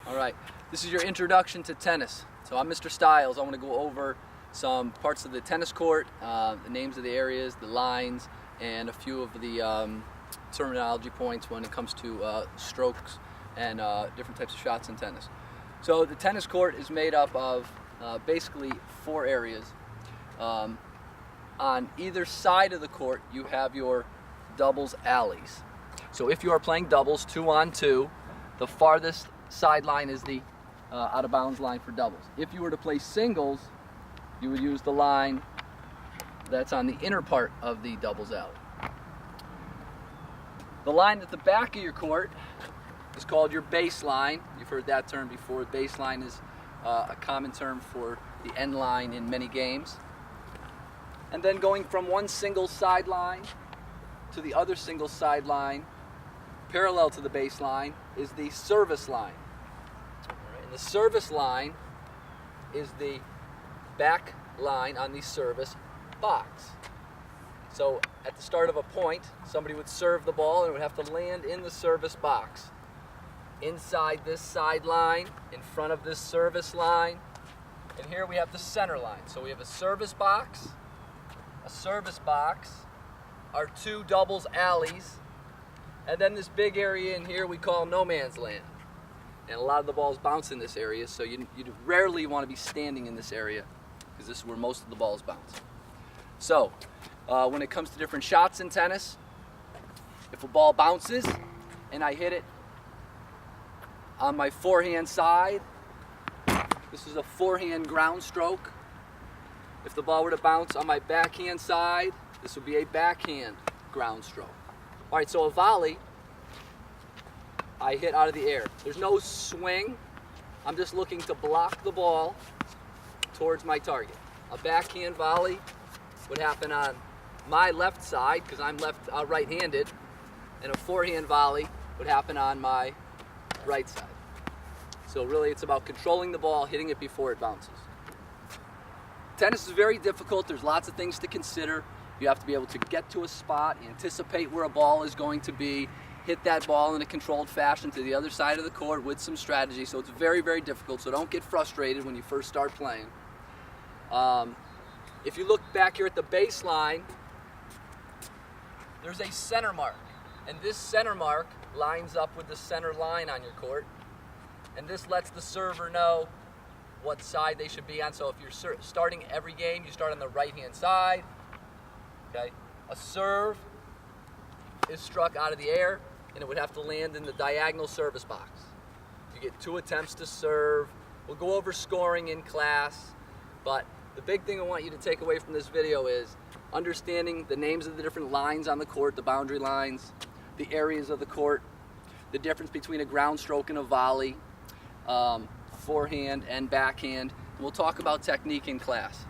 All right, this is your introduction to tennis. So I'm Mr. Styles. I want to go over some parts of the tennis court, the names of the areas, the lines, and a few of the terminology points when it comes to strokes and different types of shots in tennis. So the tennis court is made up of basically four areas. On either side of the court you have your doubles alleys. So if you are playing doubles 2-on-2, the farthest sideline is the out of bounds line for doubles. If you were to play singles, you would use the line that's on the inner part of the doubles alley. The line at the back of your court is called your baseline. You've heard that term before. Baseline is a common term for the end line in many games. And then going from one single sideline to the other single sideline, parallel to the baseline, is the service line. And the service line is the back line on the service box. So at the start of a point, somebody would serve the ball and it would have to land in the service box. Inside this sideline, in front of this service line, and here we have the center line. So we have a service box, our two doubles alleys, and then this big area in here we call no man's land. And a lot of the balls bounce in this area, so you rarely want to be standing in this area because this is where most of the balls bounce. So when it comes to different shots in tennis, if a ball bounces and I hit it on my forehand side, this is a forehand ground stroke. If the ball were to bounce on my backhand side, this would be a backhand ground stroke. All right, so a volley, I hit out of the air. There's no swing. I'm just looking to block the ball towards my target. A backhand volley would happen on my left side because I'm right-handed, and a forehand volley would happen on my right side. So really it's about controlling the ball, hitting it before it bounces. Tennis is very difficult. There's lots of things to consider. You have to be able to get to a spot, anticipate where a ball is going to be, hit that ball in a controlled fashion to the other side of the court with some strategy. So it's very, very difficult. So don't get frustrated when you first start playing. If you look back here at the baseline, there's a center mark. And this center mark lines up with the center line on your court. And this lets the server know what side they should be on. So if you're starting every game, you start on the right-hand side. Okay? A serve is struck out of the air, and it would have to land in the diagonal service box. You get 2 attempts to serve. We'll go over scoring in class, but the big thing I want you to take away from this video is understanding the names of the different lines on the court, the boundary lines, the areas of the court, the difference between a ground stroke and a volley, forehand and backhand. We'll talk about technique in class.